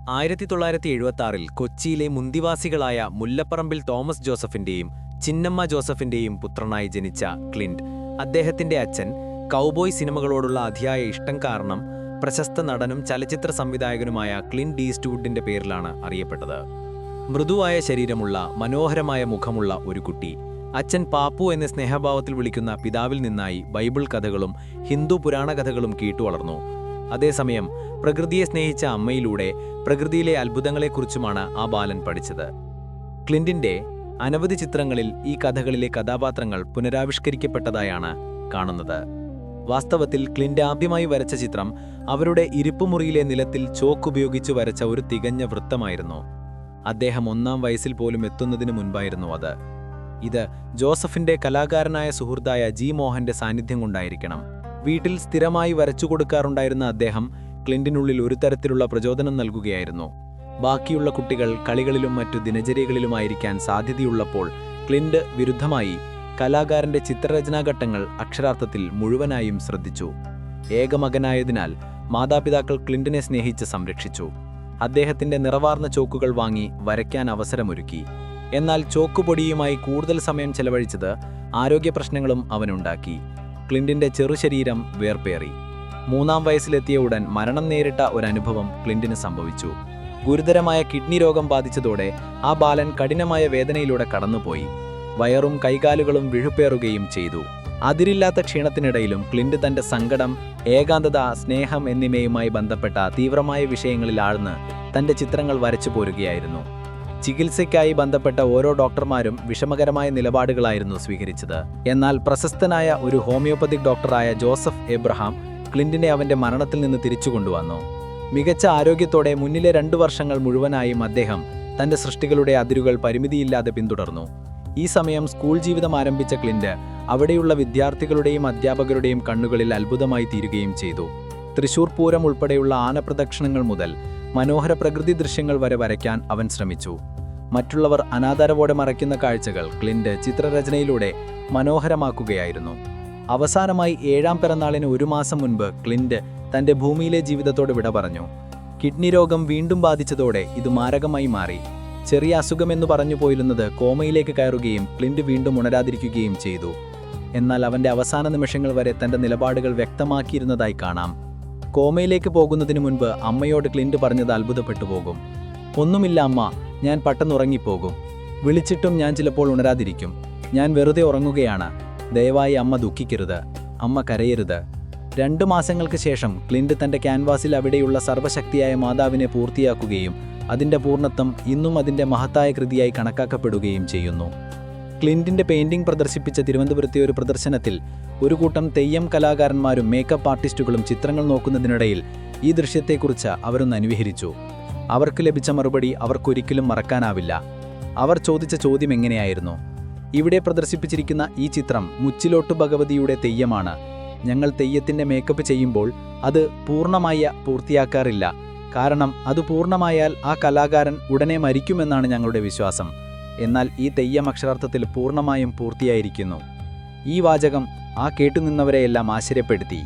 1976-ൽ കൊച്ചിയിലെ മുന്തിവാസികളായ മുല്ലപ്പറമ്പിൽ തോമസ് ജോസഫിന്റെയും ചിന്നമ്മ ജോസഫിന്റെയും പുത്രനായി ജനിച്ച ക്ലിന്റ്, അദ്ദേഹത്തിന്റെ അച്ഛൻ കൗബോയ് സിനിമകളോടുള്ള അതിയായ ഇഷ്ടം കാരണം പ്രശസ്ത നടനും ചലച്ചിത്ര സംവിധായകനുമായ ക്ലിന്റ് ഈസ്റ്റ്വുഡിന്റെ പേരിലാണ് അറിയപ്പെട്ടത്. മൃദുവായ ശരീരമുള്ള, മനോഹരമായ മുഖമുള്ള ഒരു കുട്ടി. അച്ഛൻ പാപ്പു എന്ന സ്നേഹഭാവത്തിൽ വിളിക്കുന്ന പിതാവിൽ നിന്നായി ബൈബിൾ കഥകളും ഹിന്ദു പുരാണ കഥകളും കേട്ടുവളർന്നു. അതേസമയം പ്രകൃതിയെ സ്നേഹിച്ച അമ്മയിലൂടെ പ്രകൃതിയിലെ അത്ഭുതങ്ങളെക്കുറിച്ചുമാണ് ആ ബാലൻ പഠിച്ചത്. ക്ലിന്റിന്റെ അനവധി ചിത്രങ്ങളിൽ ഈ കഥകളിലെ കഥാപാത്രങ്ങൾ പുനരാവിഷ്കരിക്കപ്പെട്ടതായാണ് കാണുന്നത്. വാസ്തവത്തിൽ ക്ലിന്റ് ആദ്യമായി വരച്ച ചിത്രം അവരുടെ ഇരിപ്പുമുറിയിലെ നിലത്തിൽ ചോക്കുപയോഗിച്ച് വരച്ച ഒരു തികഞ്ഞ വൃത്തമായിരുന്നു. അദ്ദേഹം 1-ാം വയസ്സിൽ പോലും എത്തുന്നതിനു മുൻപായിരുന്നു അത്. ഇത് ജോസഫിന്റെ കലാകാരനായ സുഹൃത്തായ ജി മോഹന്റെ സാന്നിധ്യം കൊണ്ടായിരിക്കണം. വീട്ടിൽ സ്ഥിരമായി വരച്ചുകൊടുക്കാറുണ്ടായിരുന്ന അദ്ദേഹം ക്ലിന്റിനുള്ളിൽ ഒരു തരത്തിലുള്ള പ്രചോദനം നൽകുകയായിരുന്നു. ബാക്കിയുള്ള കുട്ടികൾ കളികളിലും മറ്റു ദിനചര്യകളിലുമായിരിക്കാൻ സാധ്യതയുള്ളപ്പോൾ ക്ലിന്റ് വിരുദ്ധമായി കലാകാരന്റെ ചിത്രരചനാഘട്ടങ്ങൾ അക്ഷരാർത്ഥത്തിൽ മുഴുവനായും ശ്രദ്ധിച്ചു. ഏകമകനായതിനാൽ മാതാപിതാക്കൾ ക്ലിന്റിനെ സ്നേഹിച്ച് സംരക്ഷിച്ചു. അദ്ദേഹത്തിന്റെ നിറവാർന്ന ചോക്കുകൾ വാങ്ങി വരയ്ക്കാൻ അവസരമൊരുക്കി. എന്നാൽ ചോക്കുപൊടിയുമായി കൂടുതൽ സമയം ചെലവഴിച്ചത് ആരോഗ്യപ്രശ്നങ്ങളും അവനുണ്ടാക്കി. ക്ലിന്റിന്റെ ചെറുശരീരം വേർപേറി. 3-ാം വയസ്സിലെത്തിയ ഉടൻ മരണം നേരിട്ട ഒരനുഭവം ക്ലിന്റിന് സംഭവിച്ചു. ഗുരുതരമായ കിഡ്നി രോഗം ബാധിച്ചതോടെ ആ ബാലൻ കഠിനമായ വേദനയിലൂടെ കടന്നുപോയി. വയറും കൈകാലുകളും വിഴുപ്പേറുകയും ചെയ്തു. അതിരില്ലാത്ത ക്ഷീണത്തിനിടയിലും ക്ലിന്റ് തന്റെ സങ്കടം, ഏകാന്തത, സ്നേഹം എന്നിവയുമായി ബന്ധപ്പെട്ട തീവ്രമായ വിഷയങ്ങളിൽ ആഴ്ന്ന് തന്റെ ചിത്രങ്ങൾ വരച്ചു പോരുകയായിരുന്നു. ചികിത്സയ്ക്കായി ബന്ധപ്പെട്ട ഓരോ ഡോക്ടർമാരും വിഷമകരമായ നിലപാടുകളായിരുന്നു സ്വീകരിച്ചത്. എന്നാൽ പ്രശസ്തനായ ഒരു ഹോമിയോപ്പതിക് ഡോക്ടറായ ജോസഫ് എബ്രഹാം ക്ലിന്റിനെ അവന്റെ മരണത്തിൽ നിന്ന് തിരിച്ചുകൊണ്ടുവന്നു. മികച്ച ആരോഗ്യത്തോടെ മുന്നിലെ 2 വർഷങ്ങൾ മുഴുവനായും അദ്ദേഹം തന്റെ സൃഷ്ടികളുടെ അതിരുകൾ പരിമിതിയില്ലാതെ പിന്തുടർന്നു. ഈ സമയം സ്കൂൾ ജീവിതം ആരംഭിച്ച ക്ലിന്റ് അവിടെയുള്ള വിദ്യാർത്ഥികളുടെയും അധ്യാപകരുടെയും കണ്ണുകളിൽ അത്ഭുതമായി തീരുകയും ചെയ്തു. തൃശൂർ പൂരം ഉൾപ്പെടെയുള്ള ആനപ്രദക്ഷിണങ്ങൾ മുതൽ മനോഹര പ്രകൃതി ദൃശ്യങ്ങൾ വരെ വരയ്ക്കാൻ അവൻ ശ്രമിച്ചു. മറ്റുള്ളവർ അനാദരവോടെ മറയ്ക്കുന്ന കാഴ്ചകൾ ക്ലിന്റ് ചിത്രരചനയിലൂടെ മനോഹരമാക്കുകയായിരുന്നു. അവസാനമായി 7-ാം പിറന്നാളിന് 1 മാസം മുൻപ് ക്ലിന്റ് തന്റെ ഭൂമിയിലെ ജീവിതത്തോട് വിട പറഞ്ഞു. കിഡ്നി രോഗം വീണ്ടും ബാധിച്ചതോടെ ഇത് മാരകമായി മാറി. ചെറിയ അസുഖമെന്നു പറഞ്ഞു പോയിരുന്നത് കോമയിലേക്ക് കയറുകയും ക്ലിന്റ് വീണ്ടും ഉണരാതിരിക്കുകയും ചെയ്തു. എന്നാൽ അവന്റെ അവസാന നിമിഷങ്ങൾ വരെ തന്റെ നിലപാടുകൾ വ്യക്തമാക്കിയിരുന്നതായി കാണാം. കോമയിലേക്ക് പോകുന്നതിന് മുൻപ് അമ്മയോട് ക്ലിന്റ് പറഞ്ഞത് അത്ഭുതപ്പെട്ടു പോകും. "ഒന്നുമില്ല അമ്മ, ഞാൻ പെട്ടെന്നുറങ്ങിപ്പോകും. വിളിച്ചിട്ടും ഞാൻ ചിലപ്പോൾ ഉണരാതിരിക്കും. ഞാൻ വെറുതെ ഉറങ്ങുകയാണ്. ദയവായി അമ്മ ദുഃഖിക്കരുത്, അമ്മ കരയരുത്." 2 മാസങ്ങൾക്ക് ശേഷം ക്ലിന്റ് തന്റെ ക്യാൻവാസിൽ അവിടെയുള്ള സർവശക്തിയായ മാതാവിനെ പൂർത്തിയാക്കുകയും അതിന്റെ പൂർണ്ണത്വം ഇന്നും അതിന്റെ മഹത്തായ കൃതിയായി കണക്കാക്കപ്പെടുകയും ചെയ്യുന്നു. ക്ലിന്റിന്റെ പെയിന്റിംഗ് പ്രദർശിപ്പിച്ച തിരുവനന്തപുരത്തെ ഒരു പ്രദർശനത്തിൽ ഒരു കൂട്ടം തെയ്യം കലാകാരന്മാരും മേക്കപ്പ് ആർട്ടിസ്റ്റുകളും ചിത്രങ്ങൾ നോക്കുന്നതിനിടയിൽ ഈ ദൃശ്യത്തെക്കുറിച്ച് അവരൊന്ന് അനുവിഹരിച്ചു. അവർക്ക് ലഭിച്ച മറുപടി അവർക്കൊരിക്കലും മറക്കാനാവില്ല. അവർ ചോദിച്ച ചോദ്യം എങ്ങനെയായിരുന്നു: "ഇവിടെ പ്രദർശിപ്പിച്ചിരിക്കുന്ന ഈ ചിത്രം മുച്ചിലോട്ട് ഭഗവതിയുടെ തെയ്യമാണ്. ഞങ്ങൾ തെയ്യത്തിന്റെ മേക്കപ്പ് ചെയ്യുമ്പോൾ അത് പൂർത്തിയാക്കാറില്ല. കാരണം അത് പൂർണ്ണമായാൽ ആ കലാകാരൻ ഉടനെ മരിക്കുമെന്നാണ് ഞങ്ങളുടെ വിശ്വാസം. എന്നാൽ ഈ തെയ്യം അക്ഷരാർത്ഥത്തിൽ പൂർണ്ണമായും പൂർത്തിയായിരിക്കുന്നു." ഈ വാചകം ആ കേട്ടുനിന്നവരെയെല്ലാം ആശ്ചര്യപ്പെടുത്തി.